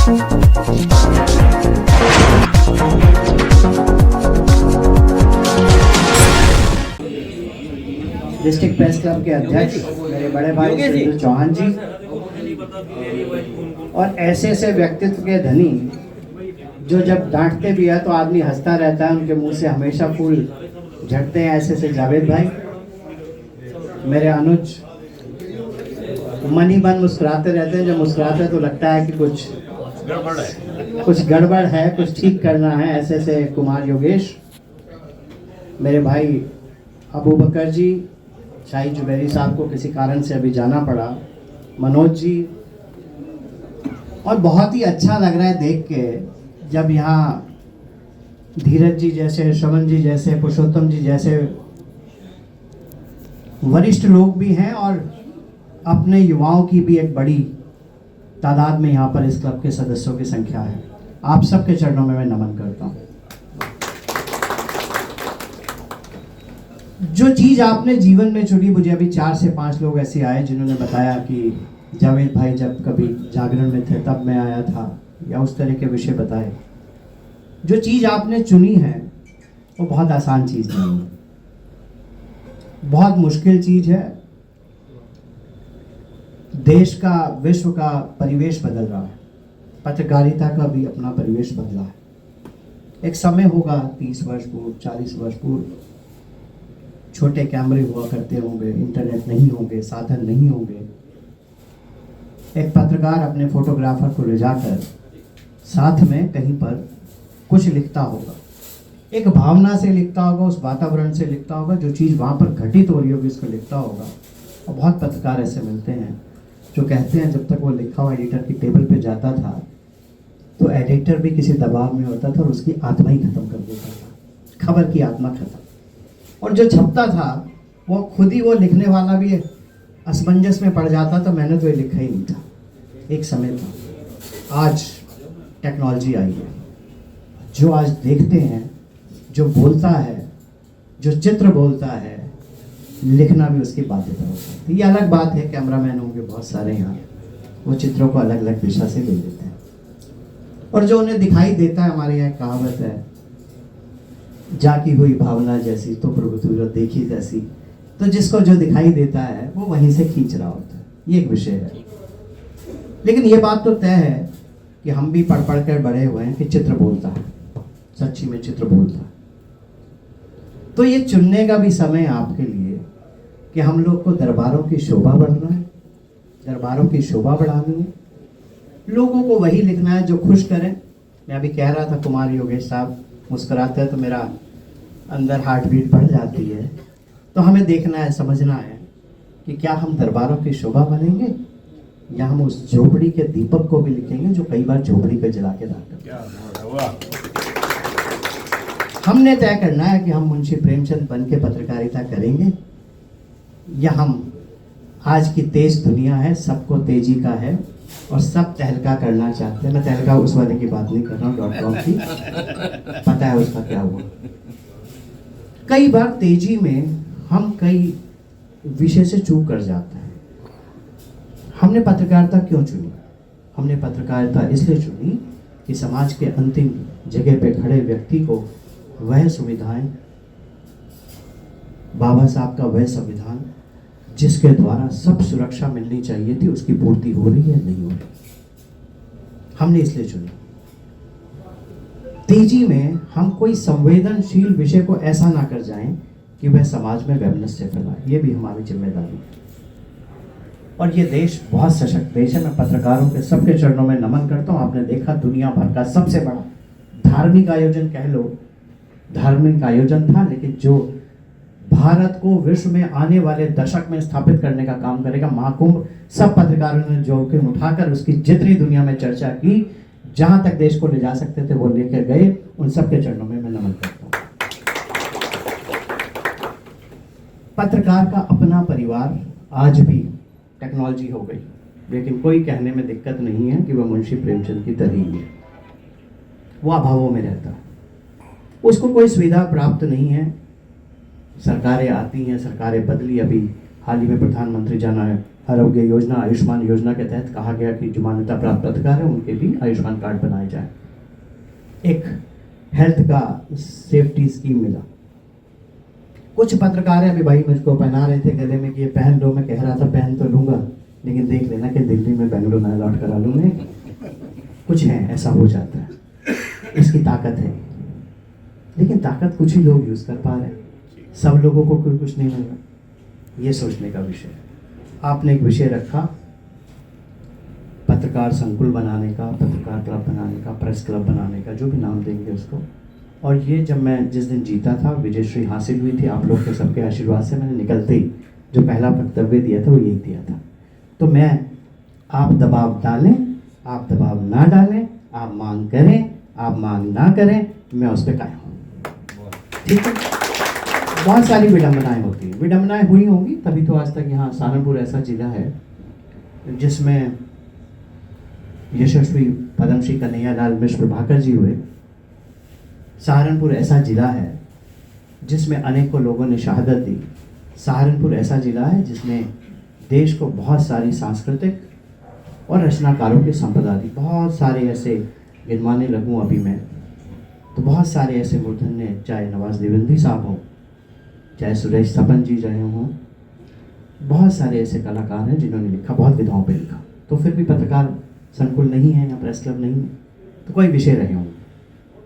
District press club के अध्यक्ष मेरे बड़े भाई सुरेंद्र चौहान जी और ऐसे ऐसे व्यक्तित्व के धनी जो जब डांटते भी है तो आदमी हंसता रहता है, उनके मुंह से हमेशा फूल झड़ते हैं, ऐसे ऐसे जावेद भाई, मेरे अनुज मन ही मन मुस्कुराते रहते हैं। जब मुस्कुराते हैं तो लगता है कि कुछ गड़बड़ है, कुछ ठीक करना है। ऐसे ऐसे कुमार योगेश, मेरे भाई अबू बकर जी, शाही जुबैरी साहब को किसी कारण से अभी जाना पड़ा, मनोज जी, और बहुत ही अच्छा लग रहा है देख के जब यहाँ धीरज जी जैसे, श्रवण जी जैसे, पुरुषोत्तम जी जैसे वरिष्ठ लोग भी हैं और अपने युवाओं की भी एक बड़ी तादाद में यहाँ पर इस क्लब के सदस्यों की संख्या है। आप सबके चरणों में मैं नमन करता हूँ। जो चीज़ आपने जीवन में चुनी, मुझे अभी 4 से 5 लोग ऐसे आए जिन्होंने बताया कि जावेद भाई जब कभी जागरण में थे तब मैं आया था, या उस तरह के विषय बताए। जो चीज़ आपने चुनी है वो बहुत आसान चीज़ नहीं है, बहुत मुश्किल चीज़ है। देश का, विश्व का परिवेश बदल रहा है, पत्रकारिता का भी अपना परिवेश बदला है। एक समय होगा 30 वर्ष पूर्व, 40 वर्ष पूर्व, छोटे कैमरे हुआ करते होंगे, इंटरनेट नहीं होंगे, साधन नहीं होंगे। एक पत्रकार अपने फोटोग्राफर को ले जाकर साथ में कहीं पर कुछ लिखता होगा, एक भावना से लिखता होगा, उस वातावरण से लिखता होगा, जो चीज़ वहाँ पर घटित हो रही होगी उसको लिखता होगा। और बहुत पत्रकार ऐसे मिलते हैं जो कहते हैं जब तक वो लिखा हुआ एडिटर की टेबल पे जाता था तो एडिटर भी किसी दबाव में होता था और उसकी आत्मा ही खत्म कर देता था, खबर की आत्मा खत्म। और जो छपता था वो खुद ही, वो लिखने वाला भी असमंजस में पड़ जाता था, मैंने तो ये लिखा ही नहीं था। एक समय था। आज टेक्नोलॉजी आई है, जो आज देखते हैं, जो बोलता है, जो चित्र बोलता है, लिखना भी उसकी बाध्यता होती है। ये अलग बात है, कैमरामैन होंगे बहुत सारे यहाँ, वो चित्रों को अलग अलग दिशा से ले लेते हैं और जो उन्हें दिखाई देता है, हमारे यहाँ कहावत है, जाकी हुई भावना जैसी तो प्रभु सूरत देखी तैसी। तो जिसको जो दिखाई देता है वो वहीं से खींच रहा होता है, ये एक विषय है। लेकिन ये बात तो तय है कि हम भी पढ़ पढ़ कर बड़े हुए हैं कि चित्र बोलता है, सच्ची में चित्र बोलता है। तो ये चुनने का भी समय आपके लिए कि हम लोग को दरबारों की शोभा बढ़ना है, दरबारों की शोभा बढ़ानी है, लोगों को वही लिखना है जो खुश करें। मैं अभी कह रहा था, कुमार योगेश साहब मुस्कुराते हैं तो मेरा अंदर हार्ट बीट बढ़ जाती है। तो हमें देखना है, समझना है कि क्या हम दरबारों की शोभा बनेंगे या हम उस झोपड़ी के दीपक को भी लिखेंगे जो कई बार झोपड़ी को जला के दाता। हमने तय करना है कि हम मुंशी प्रेमचंद बन के पत्रकारिता करेंगे या हम, आज की तेज दुनिया है, सबको तेजी का है और सब तहलका करना चाहते हैं। मैं तहलका उस वाले की बात नहीं कर रहा हूँ .com की, पता है उसका क्या हुआ। कई बार तेजी में हम कई विषय से चूक कर जाते हैं। हमने पत्रकारिता क्यों चुनी? हमने पत्रकारिता इसलिए चुनी कि समाज के अंतिम जगह पे खड़े व्यक्ति को वह सुविधाएं, बाबा साहब का वह संविधान जिसके द्वारा सब सुरक्षा मिलनी चाहिए थी, उसकी पूर्ति हो रही है, नहीं हो रही। हमने इसलिए चुनी। तेजी में हम कोई संवेदनशील विषय को ऐसा ना कर जाएं कि वह समाज में वैमनस्य फैलाए, ये भी हमारी जिम्मेदारी है। और ये देश बहुत सशक्त देश है। मैं पत्रकारों के सबके चरणों में नमन करता हूँ। आपने देखा दुनिया भर का सबसे बड़ा धार्मिक आयोजन, कह लो धार्मिक आयोजन था, लेकिन जो भारत को विश्व में आने वाले दशक में स्थापित करने का काम करेगा, महाकुंभ, सब पत्रकारों ने जोखिम उठाकर उसकी जितनी दुनिया में चर्चा की, जहां तक देश को ले जा सकते थे वो लेकर गए। उन सबके चरणों में मैं नमन करता हूं। पत्रकार का अपना परिवार आज भी टेक्नोलॉजी हो गई, लेकिन कोई कहने में दिक्कत नहीं है कि वह मुंशी प्रेमचंद की तरह ही है। वो अभावों में रहता है, उसको कोई सुविधा प्राप्त नहीं है। सरकारें आती हैं, सरकारें बदली, अभी हाल ही में प्रधानमंत्री जन आरोग्य योजना, आयुष्मान योजना के तहत कहा गया कि जो मान्यता प्राप्त पत्रकार है उनके भी आयुष्मान कार्ड बनाए जाए। एक हेल्थ का सेफ्टी स्कीम मिला। कुछ पत्रकार है, अभी भाई मुझको पहना रहे थे गले में कि ये पहन लो, मैं कह रहा था पहन तो लूंगा, लेकिन देख लेना कि दिल्ली में बेंगलुरु ना लौट करा लूँ मैं। कुछ है, ऐसा हो जाता है, इसकी ताकत है, लेकिन ताकत कुछ ही लोग यूज कर पा रहे हैं, सब लोगों को कोई कुछ नहीं मिल रहा। ये सोचने का विषय है। आपने एक विषय रखा पत्रकार संकुल बनाने का, पत्रकार क्लब बनाने का, प्रेस क्लब बनाने का, जो भी नाम देंगे उसको। और ये जब मैं जिस दिन जीता था, विजयश्री हासिल हुई थी, आप लोग के सबके आशीर्वाद से मैंने निकलते ही जो पहला वक्तव्य दिया था वो यही दिया था। तो मैं, आप दबाव डालें, आप दबाव ना डालें, आप मांग करें, आप मांग ना करें, मैं उस पर कायम हूँ। ठीक है। बहुत सारी विडंबनाएं होती हैं, विडंबनाएं हुई होंगी तभी तो आज तक यहाँ सहारनपुर ऐसा जिला है जिसमें यशस्वी पद्मश्री कन्हैयालाल मिश्र प्रभाकर जी हुए। सहारनपुर ऐसा जिला है जिसमें अनेकों लोगों ने शहादत दी। सहारनपुर ऐसा जिला है जिसने देश को बहुत सारी सांस्कृतिक और रचनाकारों की संपदा दी। बहुत सारे ऐसे गिनवाने लगूं अभी मैं तो बहुत सारे ऐसे मूर्धन्य, चाहे नवाज देवेंद्री साहब हों, चाहे सुरेश सपन जी रहे हों, बहुत सारे ऐसे कलाकार हैं जिन्होंने लिखा, बहुत विधाओं पे लिखा। तो फिर भी पत्रकार संकुल नहीं है या प्रेस क्लब नहीं है, तो कोई विषय रहे होंगे,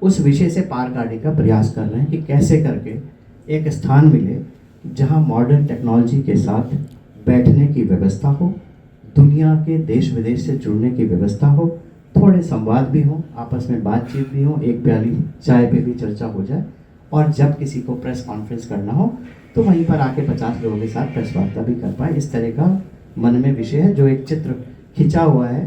उस विषय से पार काटने का प्रयास कर रहे हैं कि कैसे करके एक स्थान मिले जहां मॉडर्न टेक्नोलॉजी के साथ बैठने की व्यवस्था हो, दुनिया के देश विदेश से जुड़ने की व्यवस्था हो, थोड़े संवाद भी हो, आपस में बातचीत भी हो, एक प्याली चाय पे भी चर्चा हो जाए, और जब किसी को प्रेस कॉन्फ्रेंस करना हो तो वहीं पर आके 50 लोगों के साथ प्रेस वार्ता भी कर पाए। इस तरह का मन में विषय है, जो एक चित्र खिंचा हुआ है,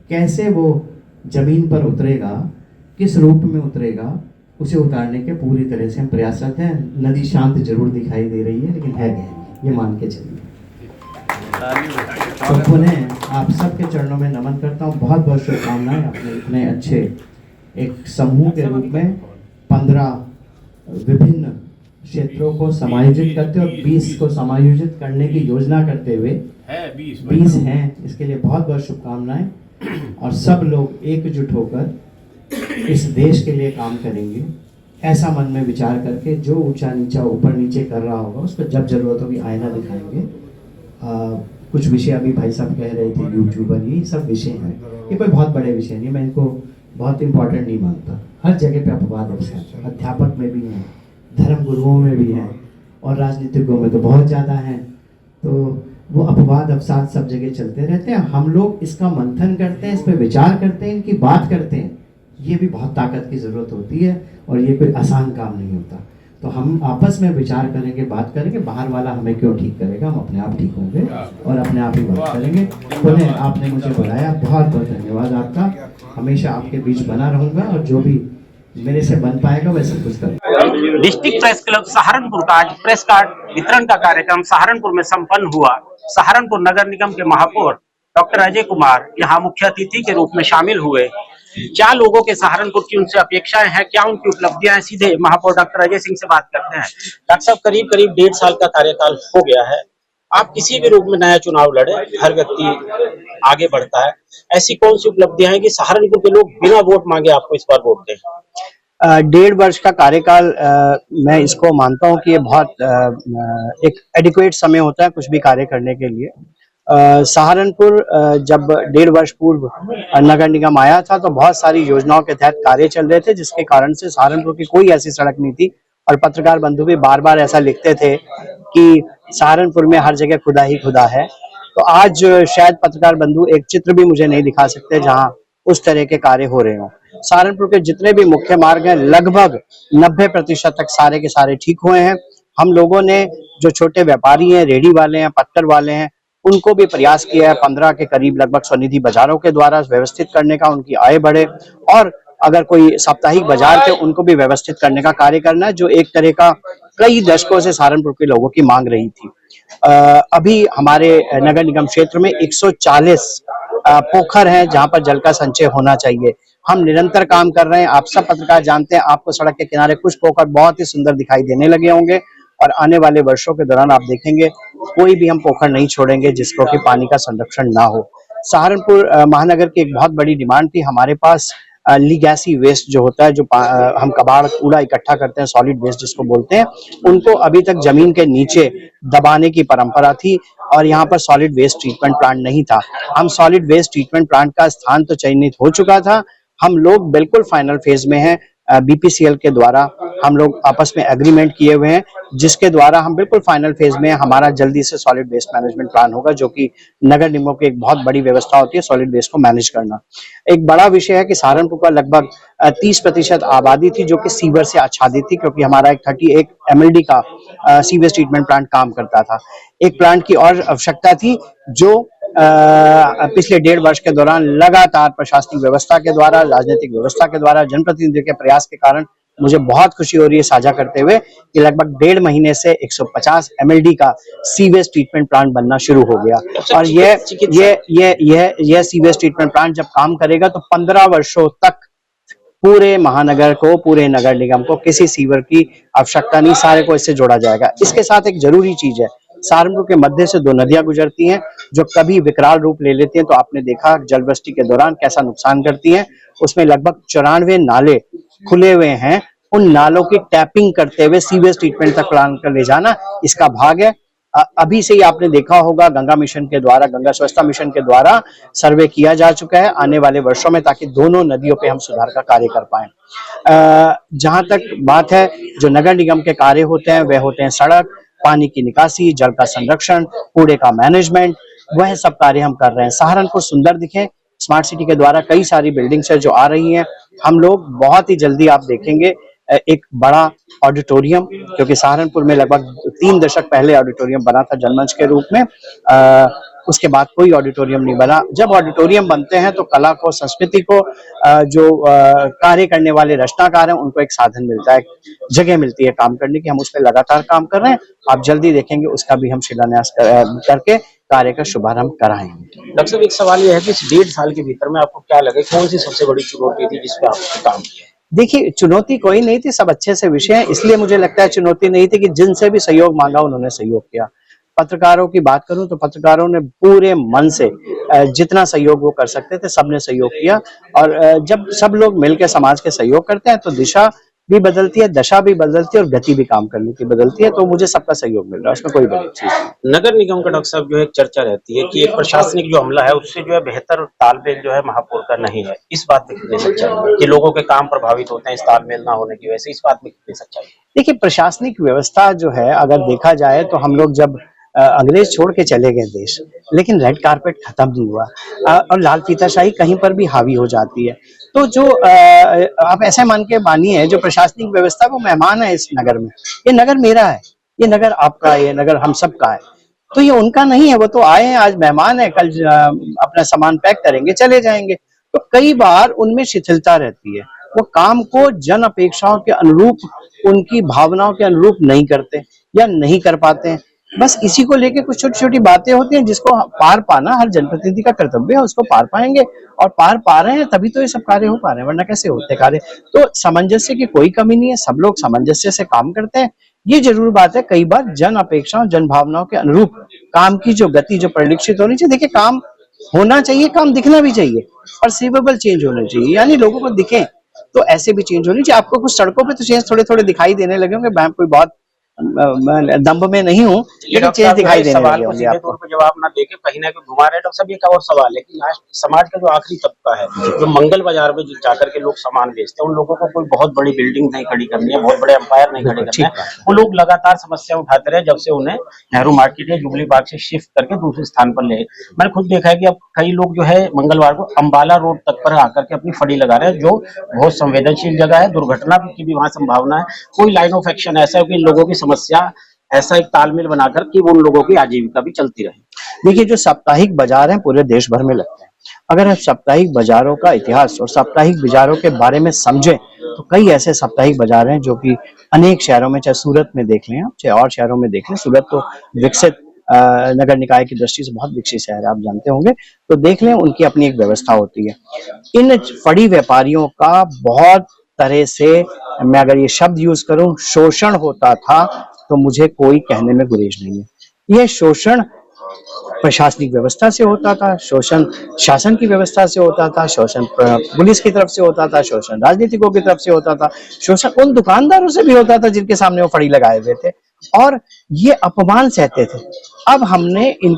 कैसे वो जमीन पर उतरेगा, किस रूप में उतरेगा, उसे उतारने के पूरी तरह से हम प्रयासरत हैं। नदी शांत जरूर दिखाई दे रही है, लेकिन है गहरी, ये मान के चलिए। तो पुनः आप सबके चरणों में नमन करता हूँ, बहुत बहुत शुभकामनाएं। अपने इतने अच्छे एक समूह के रूप में 15 विभिन्न क्षेत्रों को समायोजित करते और 20 को समायोजित करने की योजना करते हुए 20 हैं, इसके लिए बहुत बहुत शुभकामनाएं। और सब लोग एकजुट होकर इस देश के लिए काम करेंगे, ऐसा मन में विचार करके। जो ऊंचा नीचा ऊपर नीचे कर रहा होगा उसको जब जरूरत होगी आईना दिखाएंगे। कुछ विषय अभी भाई साहब कह रहे थे, यूट्यूबर, ये सब विषय हैं, ये कोई बहुत बड़े विषय नहीं, मैं इनको बहुत इंपॉर्टेंट नहीं मानता। हर जगह पे अपवाद है, अध्यापक में भी हैं, धर्म गुरुओं में भी हैं, और राजनीतिकों में तो बहुत ज़्यादा हैं। तो वो अपवाद अवसाद सब जगह चलते रहते हैं। हम लोग इसका मंथन करते हैं, इस पर विचार करते हैं, इनकी बात करते हैं, ये भी बहुत ताकत की ज़रूरत होती है, और ये कोई आसान काम नहीं होता। तो हम आपस में विचार करेंगे, बात करेंगे, बाहर वाला हमें क्यों ठीक करेगा, हम अपने आप ठीक होंगे और अपने आप ही बात करेंगे। पुनः आपने मुझे बुलाया, बहुत बहुत धन्यवाद आपका। हमेशा आपके बीच बना रहूंगा, और जो भी मेरे से बन पाएगा वैसे कुछ करूंगा। डिस्ट्रिक्ट प्रेस क्लब सहारनपुर का आज प्रेस कार्ड वितरण का कार्यक्रम सहारनपुर में संपन्न हुआ। सहारनपुर नगर निगम के महापौर डॉक्टर अजय कुमार यहाँ मुख्य अतिथि के रूप में शामिल हुए। क्या लोगों के सहारनपुर की उनसे अपेक्षाएं हैं, क्या उनकी उपलब्धियां हैं, सीधे महापौर डॉक्टर अजय सिंह से बात करते हैं। डॉक्टर साहब, करीब करीब 1.5 साल का कार्यकाल हो गया है। आप किसी भी रूप में नया चुनाव लड़े, हर व्यक्ति आगे बढ़ता है। ऐसी कौन सी उपलब्धियां हैं कि सहारनपुर के लोग बिना वोट मांगे आपको इस बार वोट दें? 1.5 वर्ष का कार्यकाल, मैं इसको मानता हूँ कि ये बहुत एक एडिक्वेट समय होता है कुछ भी कार्य करने के लिए। सहारनपुर जब 1.5 वर्ष पूर्व नगर निगम आया था तो बहुत सारी योजनाओं के तहत कार्य चल रहे थे, जिसके कारण से सहारनपुर की कोई ऐसी सड़क नहीं थी। और पत्रकार बंधु भी बार बार ऐसा लिखते थे कि सहारनपुर में हर जगह खुदा ही खुदा है। तो आज शायद पत्रकार बंधु एक चित्र भी मुझे नहीं दिखा सकते जहां उस तरह के कार्य हो रहे हों। सहारनपुर के जितने भी मुख्य मार्ग हैं लगभग 90% तक सारे के सारे ठीक हुए हैं। हम लोगों ने जो छोटे व्यापारी हैं, रेहड़ी वाले हैं, पत्थर वाले हैं, उनको भी प्रयास किया है 15 के करीब लगभग स्वनिधि बाजारों के द्वारा व्यवस्थित करने का, उनकी आय बढ़े, और अगर कोई साप्ताहिक बाजार थे उनको भी व्यवस्थित करने का कार्य करना है, जो एक तरह का कई दशकों से सहारनपुर के लोगों की मांग रही थी। अभी हमारे नगर निगम क्षेत्र में 140 पोखर हैं जहां पर जल का संचय होना चाहिए। हम निरंतर काम कर रहे हैं। आप सब पत्रकार जानते हैं, आपको सड़क के किनारे कुछ पोखर बहुत ही सुंदर दिखाई देने लगे होंगे, और आने वाले वर्षों के दौरान आप देखेंगे कोई भी हम पोखर नहीं छोड़ेंगे जिसको कि पानी का संरक्षण ना हो। सहारनपुर महानगर की एक बहुत बड़ी डिमांड थी हमारे पास लीगैसी वेस्ट जो होता है, जो हम कबाड़ कूड़ा इकट्ठा करते हैं, सॉलिड वेस्ट जिसको बोलते हैं, उनको अभी तक जमीन के नीचे दबाने की परंपरा थी और यहाँ पर सॉलिड वेस्ट ट्रीटमेंट प्लांट नहीं था। हम सॉलिड वेस्ट ट्रीटमेंट प्लांट का स्थान तो चयनित हो चुका था, हम लोग बिल्कुल फाइनल फेज में हैं। बीपीसीएल के द्वारा हम लोग आपस में एग्रीमेंट किए हुए हैं जिसके द्वारा हम बिल्कुल फाइनल फेज में हमारा जल्दी से सॉलिड वेस्ट मैनेजमेंट प्लान होगा, जो कि नगर निगमों की एक बहुत बड़ी व्यवस्था होती है सॉलिड वेस्ट को मैनेज करना। एक बड़ा विषय है कि सहारनपुर का लगभग 30% आबादी थी जो कि सीवर से आच्छादित थी, क्योंकि हमारा एक 38 MLD का सीवेज ट्रीटमेंट प्लांट काम करता था। एक प्लांट की और आवश्यकता थी जो पिछले 1.5 वर्ष के दौरान लगातार प्रशासनिक व्यवस्था के द्वारा, राजनीतिक व्यवस्था के द्वारा, जनप्रतिनिधियों के प्रयास के कारण मुझे बहुत खुशी हो रही है साझा करते हुए कि लगभग 1.5 महीने से 150 MLD का सीवेज ट्रीटमेंट प्लांट बनना शुरू हो गया। और यह सीवेज ट्रीटमेंट प्लांट जब काम करेगा तो 15 वर्षों तक पूरे महानगर को, पूरे नगर निगम को किसी सीवर की आवश्यकता नहीं, सारे को इससे जोड़ा जाएगा। इसके साथ एक जरूरी चीज है, सहारनपुर के मध्य से 2 नदियां गुजरती हैं जो कभी विकराल रूप ले लेती हैं, तो आपने देखा जलवृष्टि के दौरान कैसा नुकसान करती हैं। उसमें लगभग 94 नाले खुले हुए हैं, उन नालों की टैपिंग करते हुए सीवेज ट्रीटमेंट तक प्लांट कर ले जाना इसका भाग है। अभी से ही आपने देखा होगा गंगा मिशन के द्वारा, गंगा स्वच्छता मिशन के द्वारा सर्वे किया जा चुका है आने वाले वर्षों में, ताकि दोनों नदियों पे हम सुधार का कार्य कर पाए। जहां तक बात है, जो नगर निगम के कार्य होते हैं वह होते हैं सड़क, पानी की निकासी, जल का संरक्षण, कूड़े का मैनेजमेंट, वह सब कार्य हम कर रहे हैं। सहारनपुर सुंदर दिखे, स्मार्ट सिटी के द्वारा कई सारी बिल्डिंग्स है जो आ रही हैं। हम लोग बहुत ही जल्दी आप देखेंगे एक बड़ा ऑडिटोरियम, क्योंकि सहारनपुर में लगभग 3 दशक पहले ऑडिटोरियम बना था जनमंच के रूप में, उसके बाद कोई ऑडिटोरियम नहीं बना। जब ऑडिटोरियम बनते हैं तो कला को, संस्कृति को, जो कार्य करने वाले रचनाकार हैं उनको एक साधन मिलता है, जगह मिलती है काम करने की। हम उस पर लगातार काम कर रहे हैं, आप जल्दी देखेंगे उसका भी हम शिलान्यास करके कार्य का शुभारंभ कराएंगे। डॉक्टर साहब, एक सवाल यह है कि इस 1.5 साल के भीतर में आपको क्या लगे, कौन सी सबसे बड़ी चुनौती थी जिसपे आपने काम किया? देखिए, चुनौती कोई नहीं थी, सब अच्छे से विषय है, इसलिए मुझे लगता है चुनौती नहीं थी कि जिनसे भी सहयोग मांगा उन्होंने सहयोग किया। पत्रकारों की बात करूं तो पत्रकारों ने पूरे मन से जितना सहयोग वो कर सकते थे सबने सहयोग किया, और जब सब लोग मिलकर समाज के सहयोग करते हैं तो दिशा भी बदलती है, दशा भी बदलती है और गति भी काम करने की बदलती है। तो मुझे सबका सहयोग मिल रहा है, उसमें कोई बड़ी चीज नहीं। नगर निगम का डॉक्टर साहब जो है एक चर्चा रहती है कि एक प्रशासनिक जो अमला है उससे जो है बेहतर तालमेल जो है महापौर का नहीं है, इस बात में कितनी सच्चाई है कि लोगों के काम प्रभावित होते हैं इस तालमेल ना होने की वजह से, इस बात में कितनी सच्चाई है? देखिए, प्रशासनिक व्यवस्था जो है अगर देखा जाए तो हम लोग जब अंग्रेज छोड़ के चले गए देश, लेकिन रेड कारपेट खत्म नहीं हुआ और लाल फीताशाही कहीं पर भी हावी हो जाती है। तो जो आप ऐसे मान के मानिए, जो प्रशासनिक व्यवस्था वो मेहमान है इस नगर में, ये नगर मेरा है, ये नगर आपका है, ये नगर हम सबका है, तो ये उनका नहीं है। वो तो आए हैं, आज मेहमान है, कल अपना सामान पैक करेंगे चले जाएंगे। तो कई बार उनमें शिथिलता रहती है, वो काम को जन अपेक्षाओं के अनुरूप, उनकी भावनाओं के अनुरूप नहीं करते या नहीं कर पाते हैं। बस इसी को लेके कुछ छोटी छोटी बातें होती हैं जिसको पार पाना हर जनप्रतिनिधि का कर्तव्य है, उसको पार पाएंगे और पार पा रहे हैं तभी तो ये सब कार्य हो पा रहे हैं, वरना कैसे होते कार्य। तो सामंजस्य की कोई कमी नहीं है, सब लोग सामंजस्य से काम करते हैं। ये जरूर बात है, कई बार जन अपेक्षाओं, जन भावनाओं के अनुरूप काम की जो गति जो परिलक्षित होनी चाहिए, देखिए काम होना चाहिए, काम दिखना भी चाहिए, परसीवेबल चेंज होना चाहिए, यानी लोगों को दिखे तो ऐसे भी चेंज होनी चाहिए। आपको कुछ सड़कों पे तो चेंज थोड़े थोड़े दिखाई देने लगे होंगे, मैं कोई बहुत दम्भ में नहीं हूँ, लेकिन चेंज दिखाई देने लगे होंगे आपको। जब आप ना देखे कहीं ना कहीं घुमा रहे हैं, डॉक्टर साहब एक और सवाल है कि लास्ट समाज का जो आखिरी तबका है जो मंगल बाजार में जाकर के लोग सामान बेचते हैं, उन लोगों को कोई बहुत बड़ी बिल्डिंग नहीं खड़ी करनी है, बहुत बड़े एम्पायर नहीं खड़े करने हैं, वो लोग लगातार समस्या उठाते रहे जब से उन्हें नेहरू मार्केट या जुबली बाग से शिफ्ट करके दूसरे स्थान पर ले। मैंने खुद देखा है कि अब कई लोग जो है मंगलवार को अम्बाला रोड तक पर आकर के अपनी फड़ी लगा रहे हैं, जो बहुत संवेदनशील जगह है, दुर्घटना की भी वहां संभावना है। कोई लाइन ऑफ एक्शन ऐसा है कि लोगों की समस्या, ऐसा एक तालमेल बनाकर कि उन लोगों की आजीविका भी चलती रहे। देखिए, जो साप्ताहिक बाजार हैं पूरे देश भर में लगते हैं, अगर हम साप्ताहिक बाजारों का इतिहास और साप्ताहिक बाजारों के बारे में समझें तो कई ऐसे साप्ताहिक बाजार हैं जो कि अनेक शहरों में, चाहे सूरत में देख लें आप, चाहे और शहरों में देख लें, सूरत तो विकसित नगर निकाय की दृष्टि से बहुत विकसित शहर है, आप जानते होंगे, तो देख लें उनकी अपनी एक व्यवस्था होती है। इन फड़ी व्यापारियों का बहुत तरह से, मैं अगर ये शब्द यूज करूं, शोषण होता था, तो मुझे कोई कहने में गुरेज नहीं है। यह शोषण प्रशासनिक व्यवस्था से होता था, शोषण शासन की व्यवस्था से होता था, शोषण पुलिस की तरफ से होता था, शोषण राजनीतिकों की तरफ से होता था, शोषण उन दुकानदारों से भी होता था जिनके सामने वो फड़ी लगाए हुए थे, और ये अपमान सहते थे। अब हमने इन